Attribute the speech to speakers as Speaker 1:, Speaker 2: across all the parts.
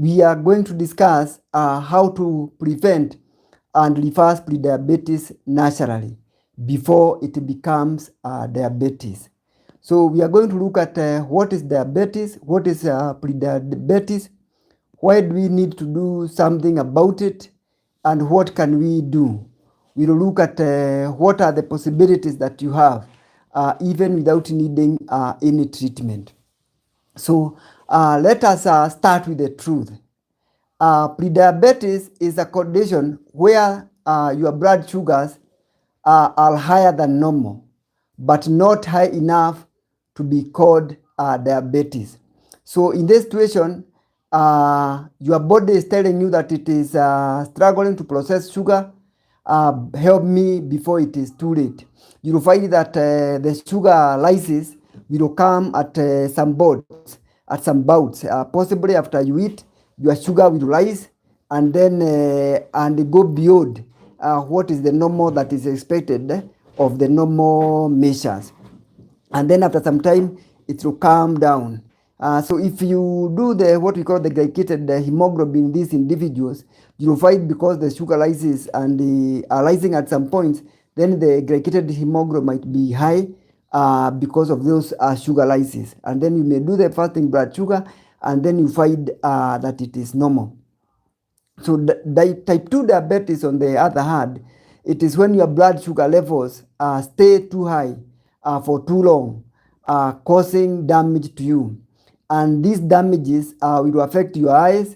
Speaker 1: we are going to discuss how to prevent and reverse prediabetes naturally before it becomes diabetes. So we are going to look at what is diabetes, what is prediabetes, why do we need to do something about it, and what can we do. We will look at what are the possibilities that you have even without needing any treatment. So let us start with the truth. Prediabetes is a condition where your blood sugars are higher than normal, but not high enough to be called diabetes. So in this situation, your body is telling you that it is struggling to process sugar. Help me before it is too late. You will find that the sugar lysis will come at some bouts. Possibly after you eat, your sugar will rise and then and go beyond what is the normal that is expected of the normal measures. And then after some time, it will calm down. So if you do the what we call the glycated hemoglobin in these individuals, you will find because the sugar lysis and the rising at some points, then the glycated hemoglobin might be high because of those sugar lysis. And then you may do the fasting blood sugar, and then you find that it is normal. So type 2 diabetes, on the other hand, it is when your blood sugar levels stay too high for too long, causing damage to you. And these damages will affect your eyes,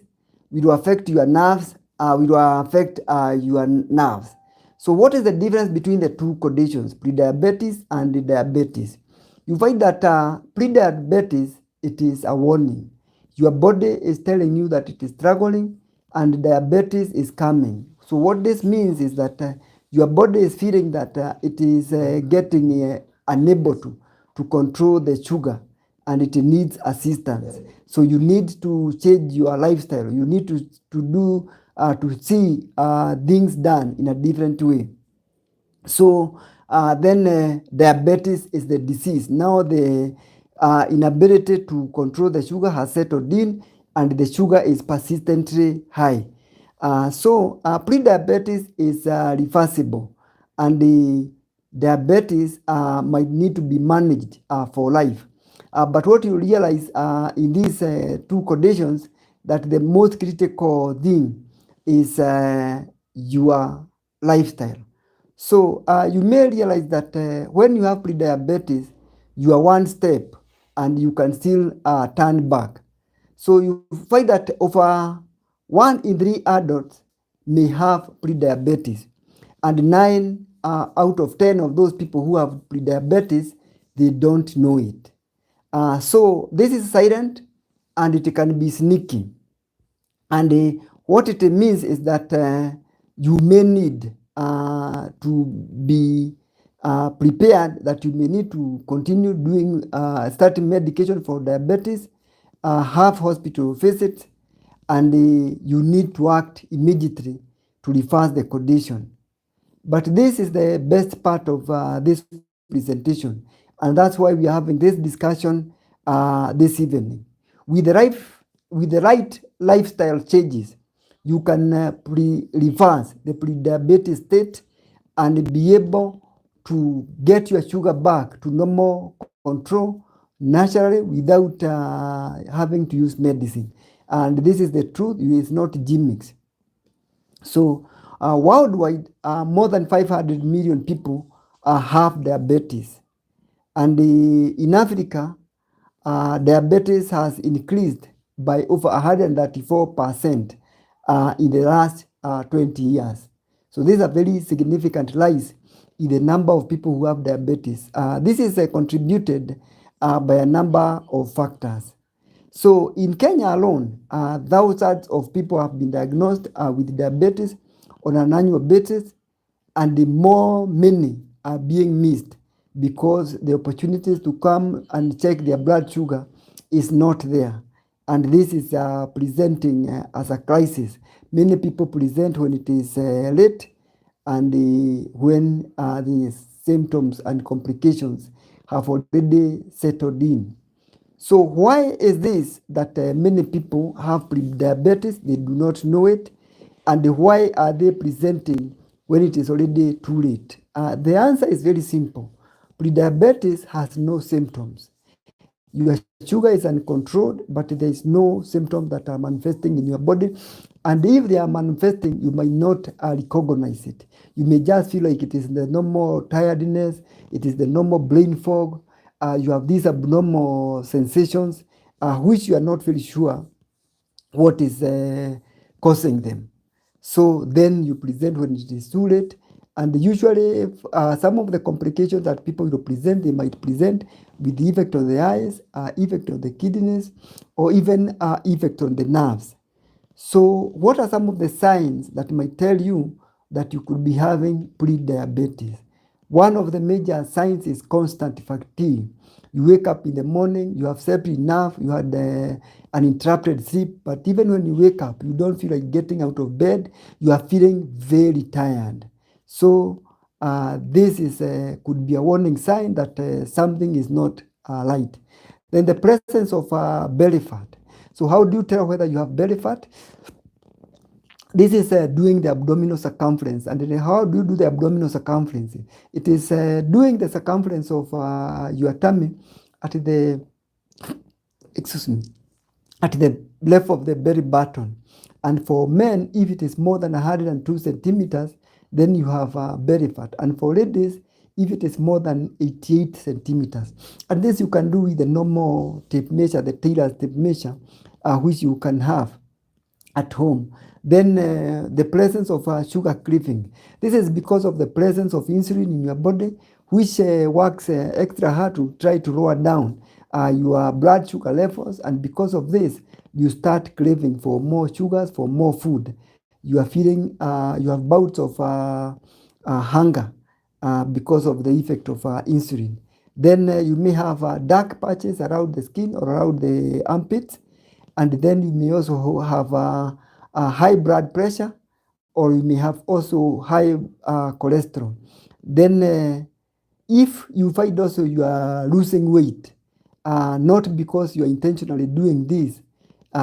Speaker 1: will affect your nerves, will affect your nerves. So what is the difference between the two conditions, prediabetes and diabetes? You find that prediabetes, it is a warning. Your body is telling you that it is struggling and diabetes is coming. So what this means is that your body is feeling that it is getting unable to control the sugar and it needs assistance. So you need to change your lifestyle. You need to do to see things done in a different way. So then diabetes is the disease. Now the inability to control the sugar has settled in and the sugar is persistently high. So prediabetes is reversible, and the diabetes might need to be managed for life. But what you realize in these two conditions, that the most critical thing is your lifestyle. So you may realize that when you have prediabetes, you are one step and you can still turn back. So you find that over 1 in 3 adults may have prediabetes, and 9 out of 10 of those people who have prediabetes, they don't know it. So this is silent and it can be sneaky. And what it means is that you may need to be prepared, that you may need to continue doing starting medication for diabetes, have hospital visits, and you need to act immediately to reverse the condition. But this is the best part of this presentation, and that's why we are having this discussion this evening. With the right lifestyle changes, you can reverse the prediabetes state and be able to get your sugar back to normal control naturally without having to use medicine. And this is the truth, it is not gimmicks. So worldwide, more than 500 million people have diabetes. And in Africa, diabetes has increased by over 134% in the last 20 years. So these are very significant rise in the number of people who have diabetes. This is contributed by a number of factors. So in Kenya alone, thousands of people have been diagnosed with diabetes on an annual basis, and many are being missed because the opportunities to come and check their blood sugar is not there. And this is presenting as a crisis. Many people present when it is late, and when the symptoms and complications have already settled in. So why is this that many people have pre-diabetes? They do not know it. And why are they presenting when it is already too late? The answer is very simple. Pre-diabetes has no symptoms. Your sugar is uncontrolled, but there is no symptoms that are manifesting in your body. And if they are manifesting, you might not recognize it. You may just feel like it is the normal tiredness, it is the normal brain fog. You have these abnormal sensations, which you are not very sure what is causing them. So then you present when it is too late. And usually, some of the complications that people will present, they might present with the effect on the eyes, effect on the kidneys, or even effect on the nerves. So, what are some of the signs that might tell you that you could be having pre-diabetes? One of the major signs is constant fatigue. You wake up in the morning, you have slept enough, you had an interrupted sleep, but even when you wake up, you don't feel like getting out of bed, you are feeling very tired. So, this is could be a warning sign that something is not right. Then the presence of belly fat. So, how do you tell whether you have belly fat? This is doing the abdominal circumference. And then how do you do the abdominal circumference? It is doing the circumference of your tummy at the, excuse me, at the left of the belly button. And for men, if it is more than 102 centimeters, then you have belly fat. And for ladies, if it is more than 88 centimeters. And this you can do with the normal tape measure, the tailor's tape measure, which you can have at home. Then the presence of sugar craving. This is because of the presence of insulin in your body, which works extra hard to try to lower down your blood sugar levels. And because of this, you start craving for more sugars, for more food. You are feeling, you have bouts of hunger because of the effect of insulin. Then you may have dark patches around the skin or around the armpits. And then you may also have a high blood pressure, or you may have also high cholesterol. Then if you find also you are losing weight, not because you are intentionally doing this,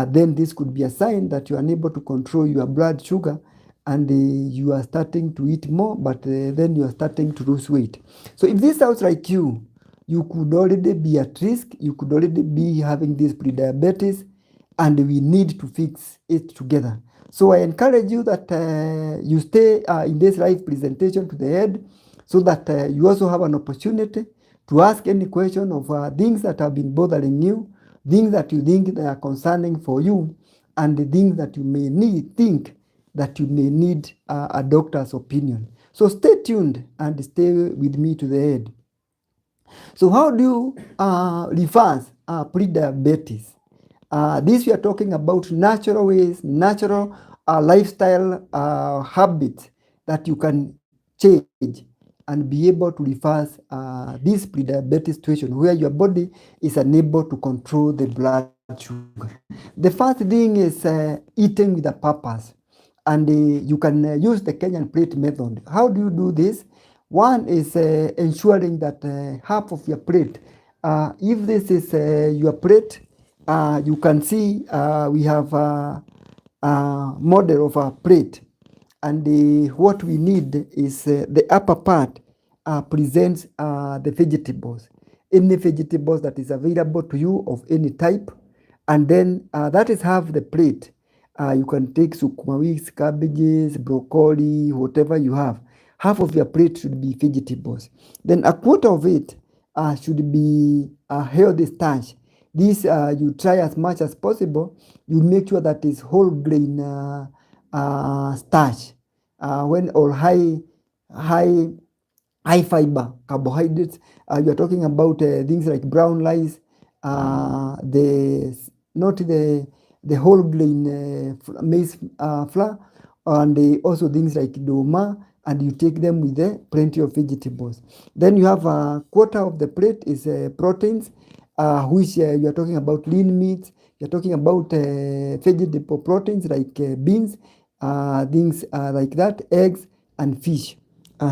Speaker 1: then this could be a sign that you are unable to control your blood sugar, and you are starting to eat more, but then you are starting to lose weight. So if this sounds like you could already be at risk, you could already be having this pre-diabetes, and we need to fix it together. So I encourage you that you stay in this live presentation to the end, so that you also have an opportunity to ask any question of things that have been bothering you, things that you think that are concerning for you, and the things that you may think that you may need a doctor's opinion. So stay tuned and stay with me to the end. So how do you reverse pre-diabetes? This we are talking about natural ways, natural lifestyle habits that you can change and be able to reverse this pre-diabetes situation where your body is unable to control the blood sugar. The first thing is eating with a purpose. And you can use the Kenyan plate method. How do you do this? One is ensuring that half of your plate, if this is your plate, you can see we have a model of a plate. And what we need is the upper part presents the vegetables. Any vegetables that is available to you of any type. And then that is half the plate. You can take sukuma wiki, cabbages, broccoli, whatever you have. Half of your plate should be vegetables. Then a quarter of it should be healthy starch. This you try as much as possible. You make sure that is whole grain starch, or high fiber carbohydrates. You are talking about things like brown rice, not the whole grain maize flour, and also things like doma, and you take them with plenty of vegetables. Then you have a quarter of the plate is proteins, which you are talking about lean meats. You're talking about vegetable proteins like beans, things like that, eggs and fish.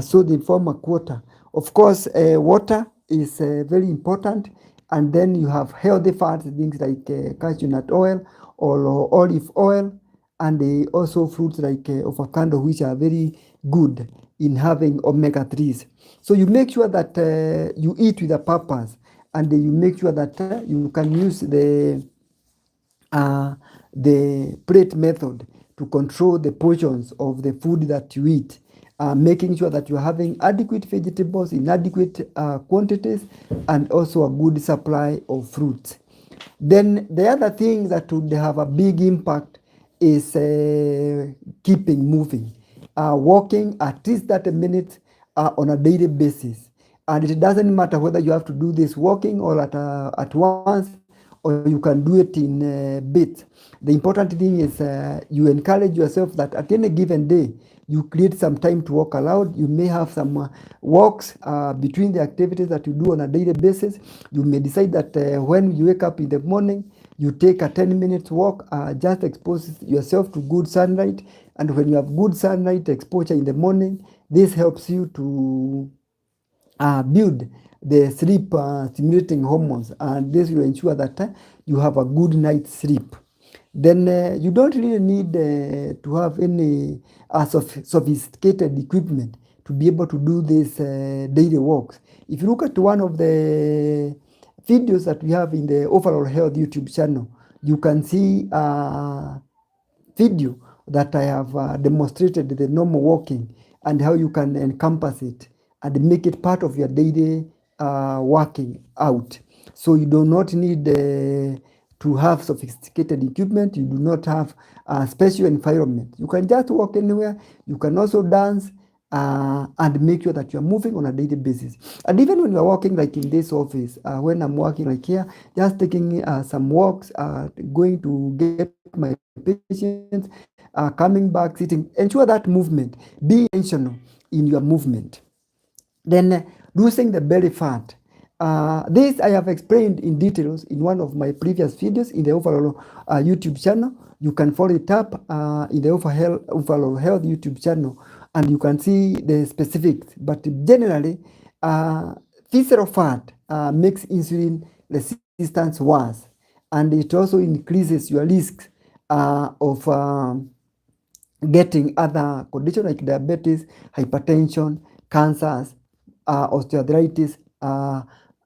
Speaker 1: So they form a quarter. Of course, water is very important. And then you have healthy fats, things like cashew nut oil or olive oil, and also fruits like avocado, which are very good in having omega-3s. So you make sure that you eat with a purpose, and you make sure that you can use the plate method to control the portions of the food that you eat, making sure that you're having adequate vegetables in adequate quantities, and also a good supply of fruits. Then the other thing that would have a big impact is keeping moving, walking at least 30 minutes on a daily basis. And it doesn't matter whether you have to do this walking or at once, or you can do it in bits. The important thing is you encourage yourself that at any given day, you create some time to walk aloud. You may have some walks between the activities that you do on a daily basis. You may decide that when you wake up in the morning, you take a 10-minute walk, just expose yourself to good sunlight. And when you have good sunlight exposure in the morning, this helps you to build the sleep stimulating hormones, and this will ensure that you have a good night's sleep. Then you don't really need to have any sophisticated equipment to be able to do this daily walks. If you look at one of the videos that we have in the Overall Health YouTube channel, you can see a video that I have demonstrated the normal walking and how you can encompass it and make it part of your daily working out. So you do not need to have sophisticated equipment. You do not have a special environment. You can just walk anywhere. You can also dance and make sure that you're moving on a daily basis. And even when you're walking, like in this office, when I'm working like here, just taking some walks, going to get my patients, coming back, sitting, ensure that movement, be intentional in your movement. Then losing the belly fat. This I have explained in details in one of my previous videos in the Overall YouTube channel. You can follow it up in the Overall Health YouTube channel, and you can see the specifics. But generally, visceral fat makes insulin resistance worse, and it also increases your risk of getting other conditions like diabetes, hypertension, cancers, osteoarthritis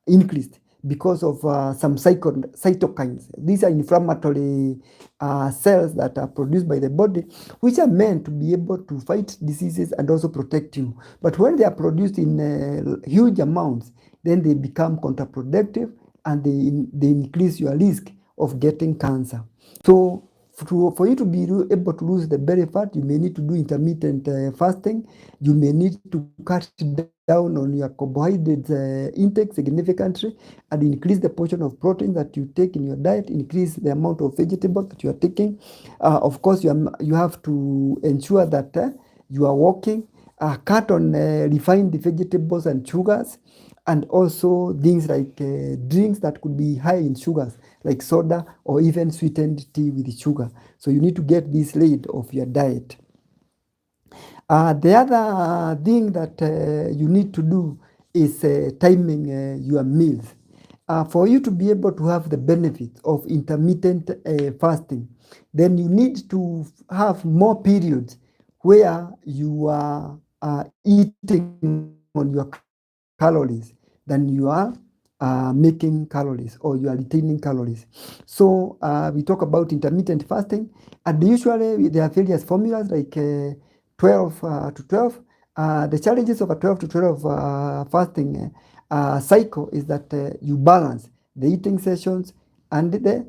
Speaker 1: increased because of some cytokines. These are inflammatory cells that are produced by the body, which are meant to be able to fight diseases and also protect you. But when they are produced in huge amounts, then they become counterproductive, and they increase your risk of getting cancer. So for you to be able to lose the belly fat, you may need to do intermittent fasting. You may need to cut down on your carbohydrate intake significantly, and increase the portion of protein that you take in your diet, increase the amount of vegetables that you are taking. Of course, you have to ensure that you are walking, cut on refined vegetables and sugars, and also things like drinks that could be high in sugars, like soda or even sweetened tea with sugar. So you need to get this laid off your diet. The other thing that you need to do is timing your meals. For you to be able to have the benefits of intermittent fasting, then you need to have more periods where you are eating on your calories than you are making calories, or you are retaining calories. So we talk about intermittent fasting, and usually there are various formulas like 12 to 12. The challenges of a 12 to 12 fasting cycle is that you balance the eating sessions and the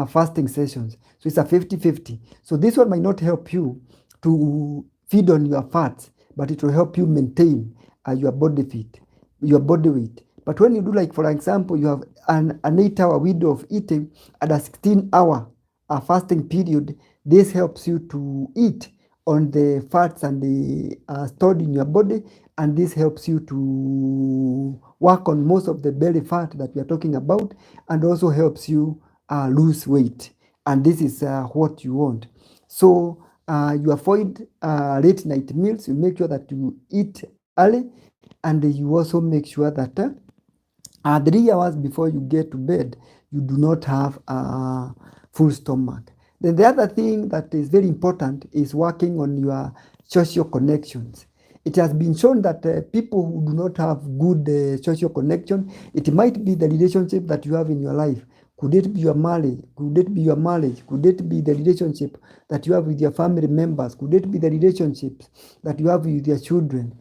Speaker 1: fasting sessions. So it's a 50-50. So this one might not help you to feed on your fats, but it will help you maintain your body weight. But when you do, like for example, you have an 8-hour window of eating and a 16-hour fasting period, this helps you to eat on the fats and the stored in your body, and this helps you to work on most of the belly fat that we are talking about, and also helps you lose weight. And this is what you want. So you avoid late night meals. You make sure that you eat early, and you also make sure that 3 hours before you get to bed, you do not have a full stomach. Then the other thing that is very important is working on your social connections. It has been shown that people who do not have good social connection, it might be the relationship that you have in your life. Could it be your marriage? Could it be your marriage? Could it be the relationship that you have with your family members? Could it be the relationships that you have with your children?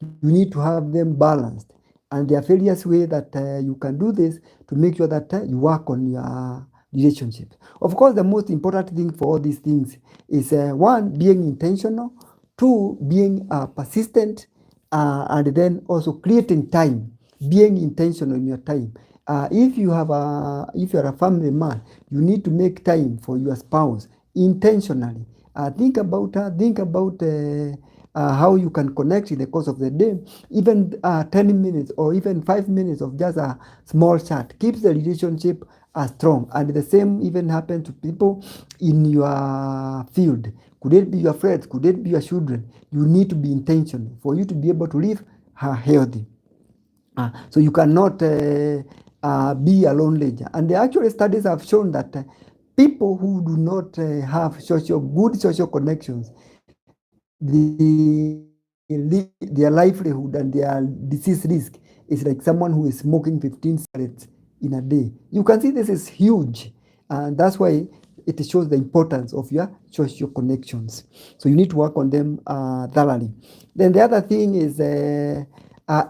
Speaker 1: You need to have them balanced. And there are various ways that you can do this to make sure that you work on your relationships. Of course, the most important thing for all these things is one, being intentional, two, being persistent, and then also creating time, being intentional in your time. If you are a family man, you need to make time for your spouse intentionally. Think about her, think about how you can connect in the course of the day. Even 10 minutes or even 5 minutes of just a small chat keeps the relationship strong. And the same even happens to people in your field. Could it be your friends? Could it be your children? You need to be intentional for you to be able to live healthy. So you cannot be a lone ranger. And the actual studies have shown that people who do not have good social connections, their livelihood and their disease risk is like someone who is smoking 15 cigarettes in a day. You can see this is huge. And that's why it shows the importance of your social connections. So you need to work on them thoroughly. Then the other thing is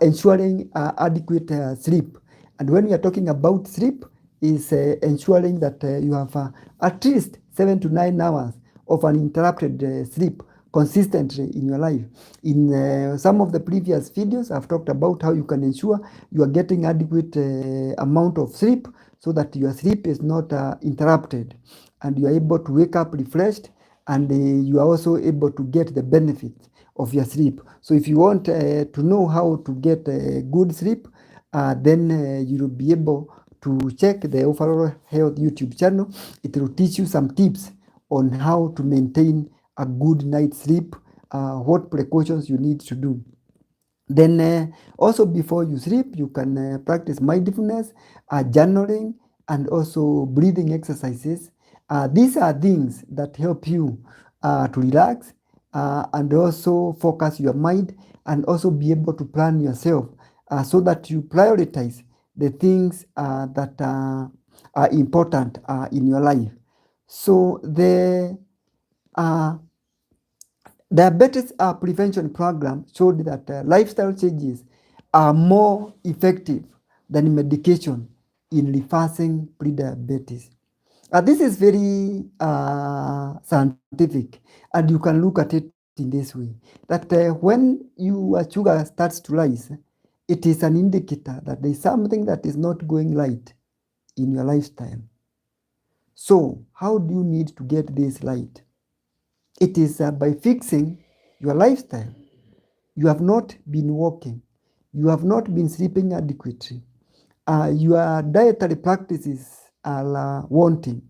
Speaker 1: ensuring adequate sleep. And when we are talking about sleep, is ensuring that you have at least 7 to 9 hours of uninterrupted sleep consistently in your life. In some of the previous videos, I've talked about how you can ensure you are getting adequate amount of sleep so that your sleep is not interrupted and you are able to wake up refreshed, and you are also able to get the benefits of your sleep. So if you want to know how to get good sleep, then you will be able to check the Overall Health YouTube channel. It will teach you some tips on how to maintain a good night's sleep, what precautions you need to do. Then also before you sleep, you can practice mindfulness, journaling, and also breathing exercises. These are things that help you to relax and also focus your mind and also be able to plan yourself so that you prioritize the things that are important in your life. So the diabetes prevention program showed that lifestyle changes are more effective than medication in reversing prediabetes. This is very scientific, and you can look at it in this way, that when your sugar starts to rise, it is an indicator that there is something that is not going right in your lifestyle. So how do you need to get this right? It is by fixing your lifestyle. You have not been walking. You have not been sleeping adequately. Your dietary practices are wanting.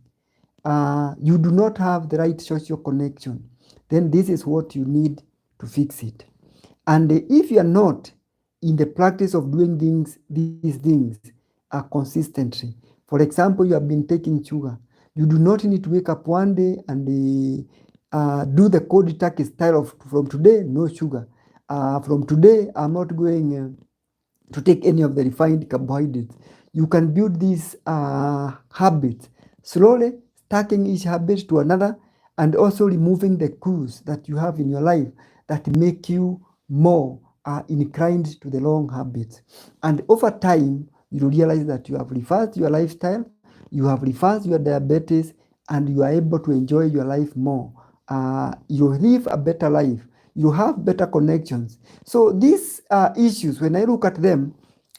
Speaker 1: You do not have the right social connection. Then this is what you need to fix it. And if you are not in the practice of doing these things consistently, for example, you have been taking sugar, you do not need to wake up one day and do the cold turkey style of from today, no sugar. From today, I'm not going to take any of the refined carbohydrates. You can build these habits slowly, stacking each habit to another, and also removing the cues that you have in your life that make you more inclined to the wrong habits. And over time, you realize that you have reversed your lifestyle, you have reversed your diabetes, and you are able to enjoy your life more. You live a better life. You have better connections. So these issues, when I look at them,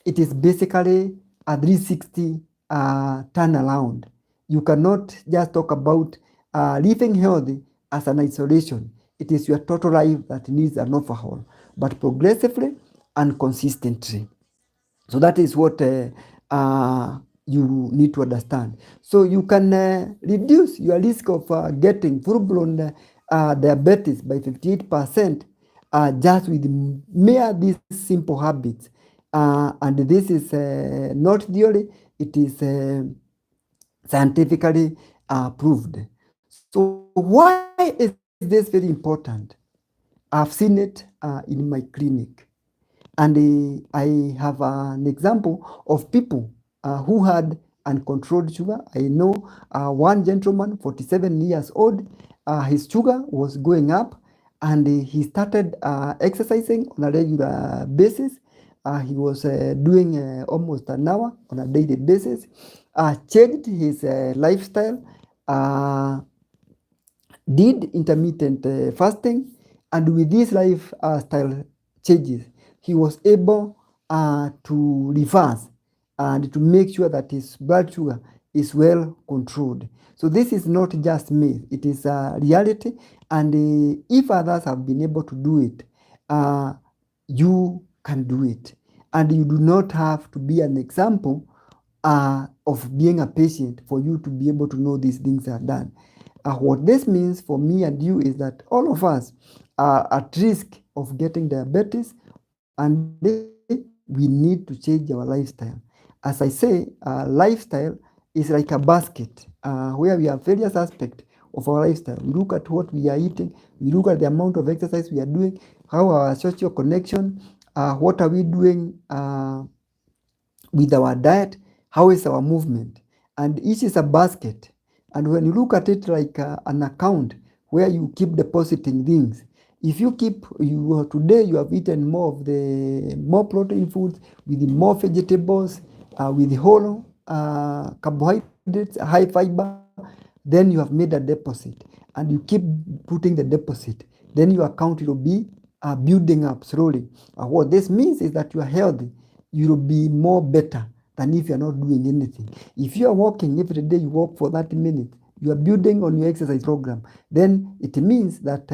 Speaker 1: it is basically a 360 turnaround. You cannot just talk about living healthy as an isolation. It is your total life that needs an overhaul, but progressively and consistently. So that is what you need to understand. So you can reduce your risk of getting full-blown diabetes by 58% just with mere these simple habits. And this is not theory, it is scientifically proved. So why is this very important? I've seen it in my clinic. And I have an example of people who had uncontrolled sugar. I know one gentleman, 47 years old, his sugar was going up, and he started exercising on a regular basis. He was doing almost an hour on a daily basis, changed his lifestyle, uh, did intermittent fasting, and with these lifestyle changes, he was able to reverse and to make sure that his blood sugar is well controlled. So this is not just myth, it is a reality, and if others have been able to do it, you can do it. And you do not have to be an example of being a patient for you to be able to know these things are done. What this means for me and you is that all of us are at risk of getting diabetes, and we need to change our lifestyle. As I say, lifestyle is like a basket where we have various aspects of our lifestyle. We look at what we are eating, we look at the amount of exercise we are doing, how our social connection, what are we doing with our diet, how is our movement, and each is a basket. And when you look at it like an account where you keep depositing things, if you keep today you have eaten more protein foods with more vegetables, with whole carbohydrates, high fiber, then you have made a deposit, and you keep putting the deposit, then your account will be building up slowly. What this means is that you are healthy, you will be more better than if you are not doing anything. If you are walking every day, you walk for 30 minutes, you are building on your exercise program, then it means that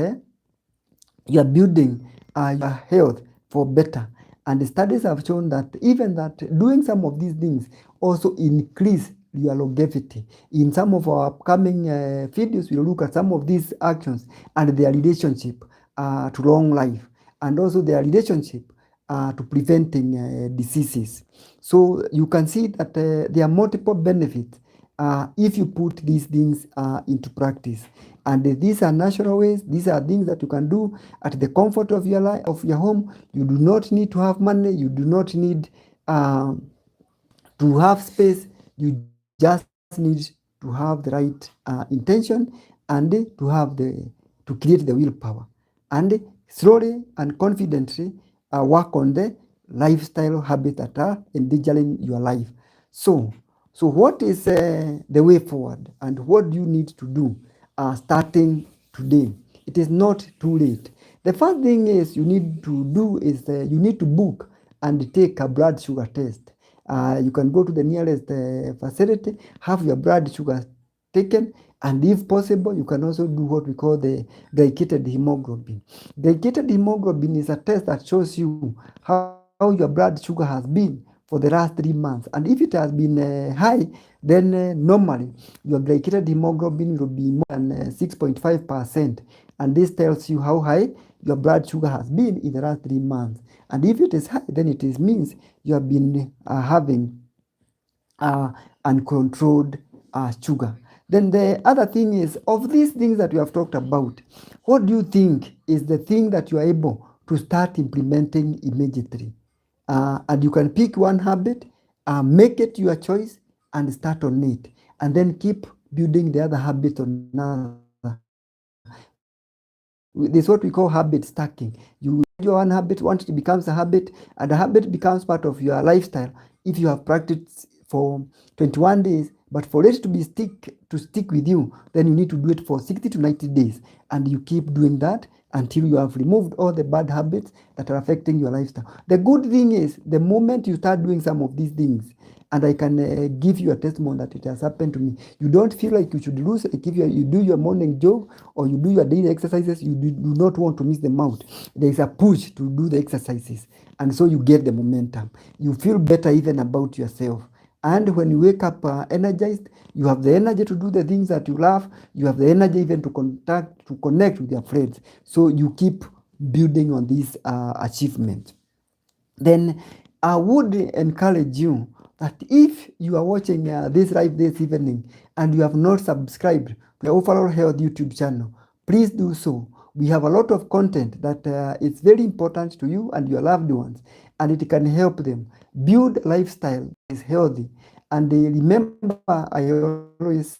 Speaker 1: you are building your health for better. And the studies have shown that even that doing some of these things also increase your longevity. In some of our upcoming videos, we'll look at some of these actions and their relationship to long life, and also their relationship to preventing diseases. So you can see that there are multiple benefits if you put these things into practice. And these are natural ways. These are things that you can do at the comfort of your life, of your home. You do not need to have money. You do not need to have space. You just need to have the right intention, and to create the willpower, and slowly and confidently work on the lifestyle habits that are endangering your life. So what is the way forward, and what do you need to do starting today? It is not too late. The first thing is you need to do is you need to book and take a blood sugar test. You can go to the nearest facility, have your blood sugar taken, and if possible, you can also do what we call the glycated hemoglobin. Glycated hemoglobin is a test that shows you how your blood sugar has been for the last 3 months. And if it has been high, then normally your glycated hemoglobin will be more than 6.5%. And this tells you how high your blood sugar has been in the last 3 months. And if it is high, then it means you have been having uncontrolled sugar. Then the other thing is, of these things that we have talked about, what do you think is the thing that you are able to start implementing immediately? And you can pick one habit, make it your choice, and start on it. And then keep building the other habits on another. This is what we call habit stacking. You your one habit, once it becomes a habit, and the habit becomes part of your lifestyle. If you have practiced for 21 days, but for it to stick with you, then you need to do it for 60 to 90 days. And you keep doing that until you have removed all the bad habits that are affecting your lifestyle. The good thing is, the moment you start doing some of these things, and I can give you a testimony that it has happened to me, you don't feel like you should lose. Like if you do your morning jog or you do your daily exercises, you do not want to miss them out. There is a push to do the exercises, and so you get the momentum. You feel better even about yourself. And when you wake up energized, you have the energy to do the things that you love. You have the energy even to connect with your friends. So you keep building on this achievement. Then I would encourage you that if you are watching this live this evening and you have not subscribed to the Overall Health YouTube channel, please do so. We have a lot of content that is very important to you and your loved ones, and it can help them build a lifestyle that is healthy. And remember, I always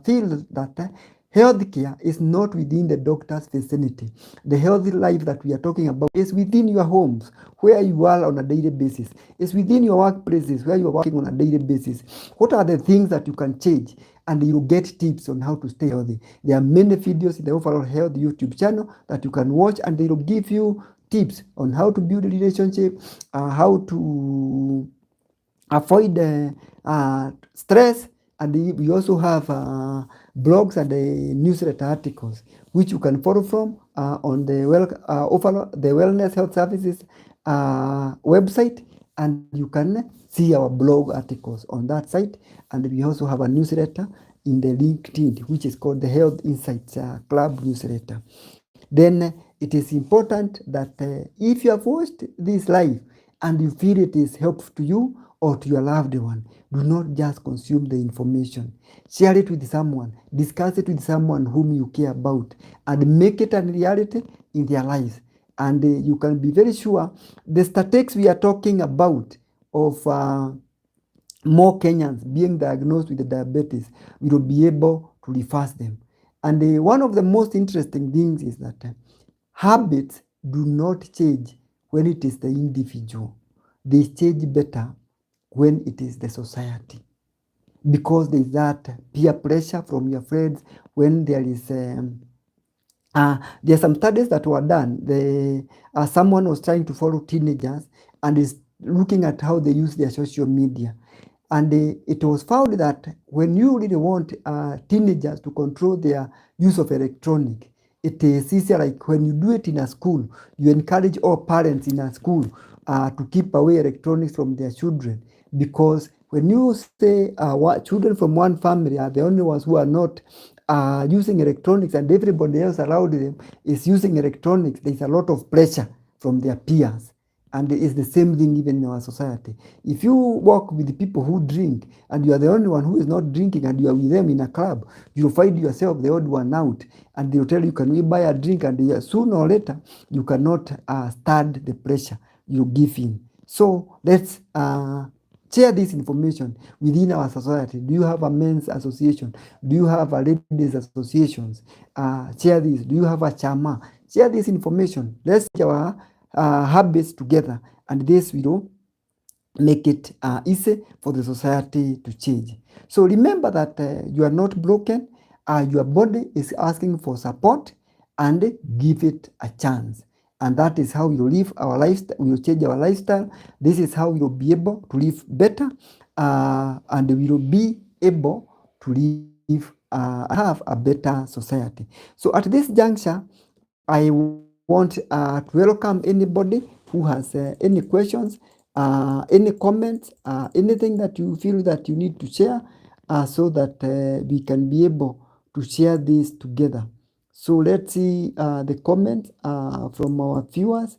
Speaker 1: feel that healthcare is not within the doctor's vicinity. The healthy life that we are talking about is within your homes, where you are on a daily basis. It's within your workplaces, where you are working on a daily basis. What are the things that you can change? And you get tips on how to stay healthy. There are many videos in the Overall Health YouTube channel that you can watch, and they will give you tips on how to build a relationship, how to avoid stress, and we also have blogs and newsletter articles which you can follow from on the overall the Wellness Health Services website, and you can see our blog articles on that site. And we also have a newsletter in the LinkedIn, which is called the Health Insights Club newsletter. Then it is important that if you have watched this live and you feel it is helpful to you or to your loved one, do not just consume the information. Share it with someone, discuss it with someone whom you care about, and make it a reality in their lives. And you can be very sure the statistics we are talking about of more Kenyans being diagnosed with diabetes, we will be able to reverse them. And one of the most interesting things is that habits do not change when it is the individual. They change better when it is the society, because there is that peer pressure from your friends. When there is there are some studies that were done. Someone was trying to follow teenagers and is looking at how they use their social media. And it was found that when you really want teenagers to control their use of electronic, it is easier. Like when you do it in a school, you encourage all parents in a school to keep away electronics from their children, because when you say children from one family are the only ones who are not using electronics, and everybody else around them is using electronics, there's a lot of pressure from their peers. And it's the same thing even in our society. If you work with people who drink and you are the only one who is not drinking and you are with them in a club, you'll find yourself the odd one out, and they'll tell you, can we buy a drink? And sooner or later, you cannot stand the pressure. You give in. So let's share this information within our society. Do you have a men's association? Do you have a ladies associations? Share this. Do you have a chama? Share this information. Let's share our habits together, and this will make it easy for the society to change. So remember that you are not broken. Your body is asking for support, and give it a chance. And that is how we will live our lifestyle. We will change our lifestyle. This is how we will be able to live better, and we will be able to live have a better society. So at this juncture, I want to welcome anybody who has any questions, any comments, anything that you feel that you need to share, so that we can be able to share this together. So let's see the comments from our viewers.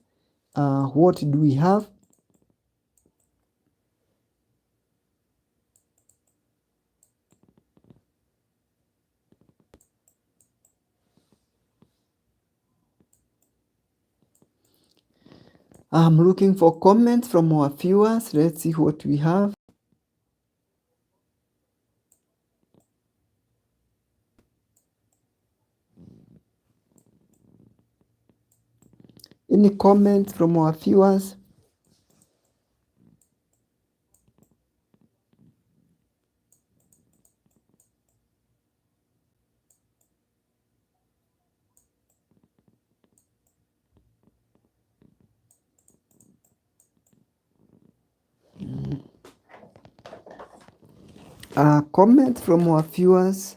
Speaker 1: What do we have? I'm looking for comments from our viewers. Let's see what we have. Any comments from our viewers? Comments from our viewers.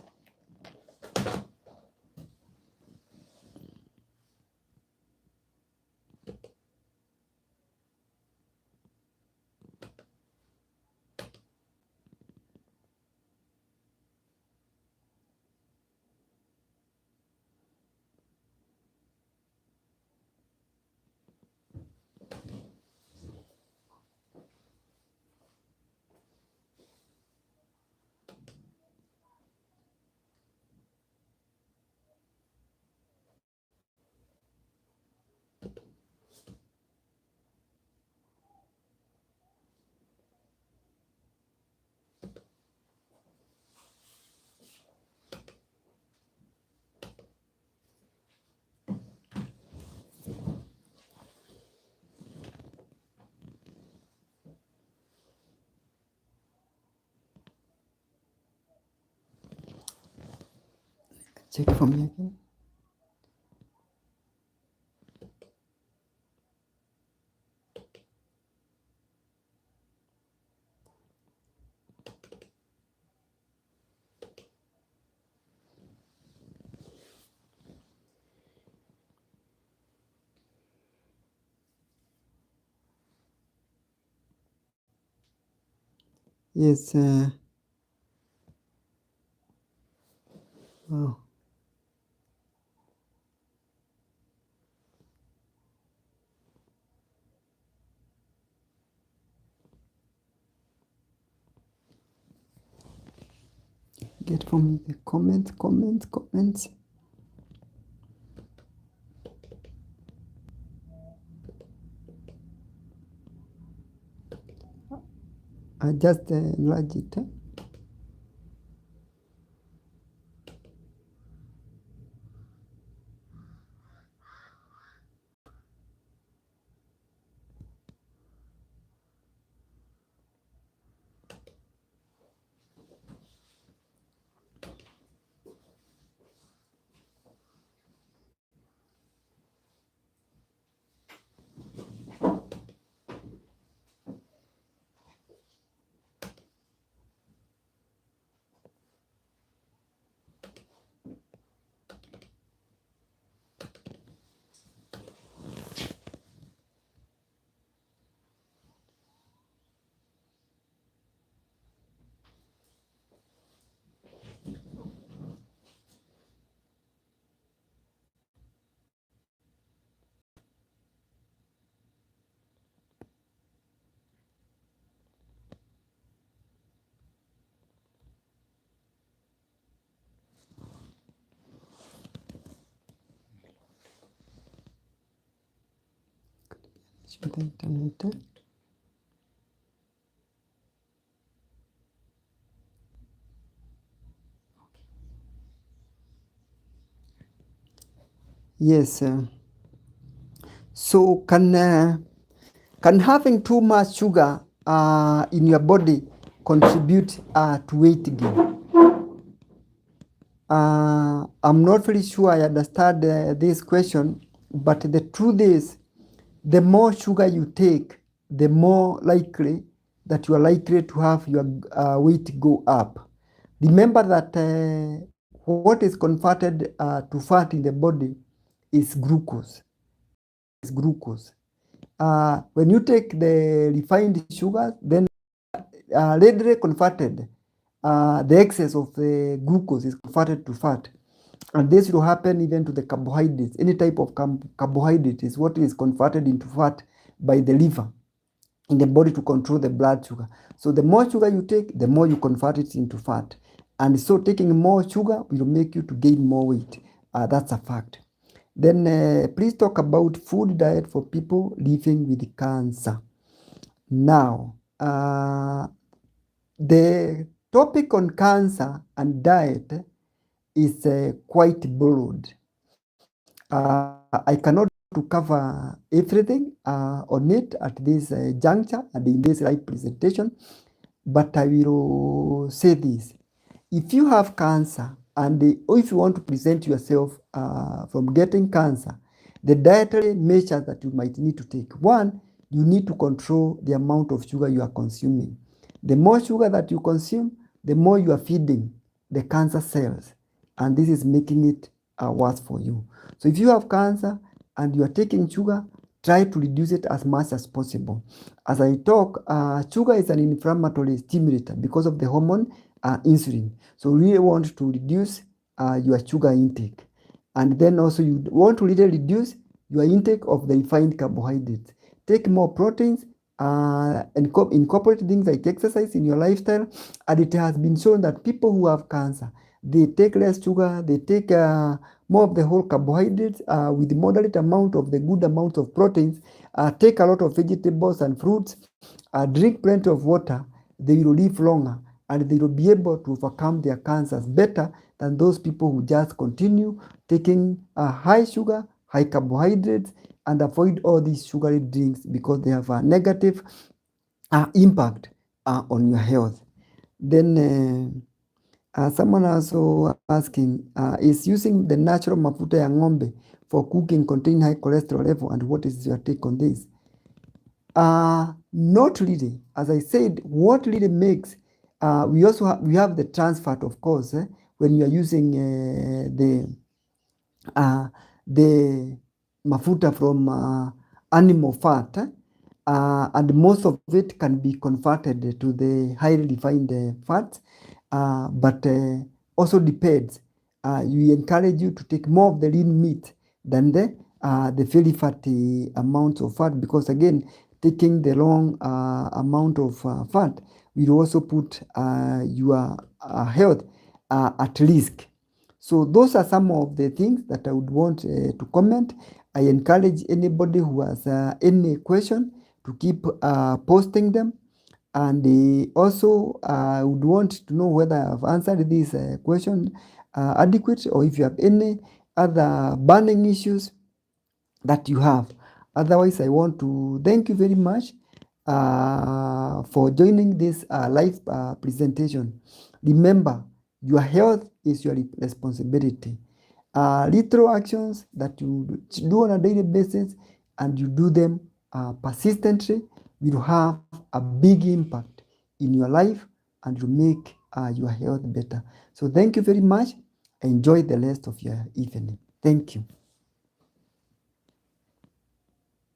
Speaker 1: Check for me again. Yes. Wow. Get for me the comments. I just enlarge it. Should the internet. Yes. So can having too much sugar in your body contribute to weight gain? I'm not really sure I understand this question, but the truth is, the more sugar you take, the more likely that you are likely to have your weight go up. Remember that what is converted to fat in the body is glucose. When you take the refined sugar, then readily converted, the excess of the glucose is converted to fat. And this will happen even to the carbohydrates. Any type of carbohydrate is what is converted into fat by the liver in the body to control the blood sugar. So the more sugar you take, the more you convert it into fat. And so taking more sugar will make you to gain more weight. That's a fact. Then please talk about food diet for people living with cancer. Now, the topic on cancer and diet is quite broad. I cannot to cover everything on it at this juncture and in this live presentation, but I will say this. If you have cancer and if you want to present yourself from getting cancer, the dietary measures that you might need to take. One, you need to control the amount of sugar you are consuming. The more sugar that you consume, the more you are feeding the cancer cells, and this is making it worse for you. So if you have cancer and you are taking sugar, try to reduce it as much as possible. As I talk, sugar is an inflammatory stimulator because of the hormone insulin. So you really want to reduce your sugar intake. And then also you want to really reduce your intake of the refined carbohydrates. Take more proteins, incorporate things like exercise in your lifestyle. And it has been shown that people who have cancer, they take less sugar, they take more of the whole carbohydrates with moderate amount of the good amount of proteins, take a lot of vegetables and fruits, drink plenty of water, they will live longer and they will be able to overcome their cancers better than those people who just continue taking high sugar, high carbohydrates, and avoid all these sugary drinks because they have a negative impact on your health. Then Someone also asking, is using the natural mafuta ya ng'ombe for cooking contain high cholesterol level, and what is your take on this? Not really. As I said, what really makes, we also we have the trans fat, of course, when you are using the mafuta from animal fat, and most of it can be converted to the highly refined fats, but also depends. We encourage you to take more of the lean meat than the very fatty amount of fat, because again, taking the wrong amount of fat will also put your health at risk. So those are some of the things that I would want to comment. I encourage anybody who has any question to keep posting them. And also I would want to know whether I've answered this question adequate, or if you have any other burning issues that you have. Otherwise, I want to thank you very much for joining this live presentation. Remember, your health is your responsibility. Little actions that you do on a daily basis and you do them persistently will have a big impact in your life and will make your health better. So thank you very much. Enjoy the rest of your evening. Thank you.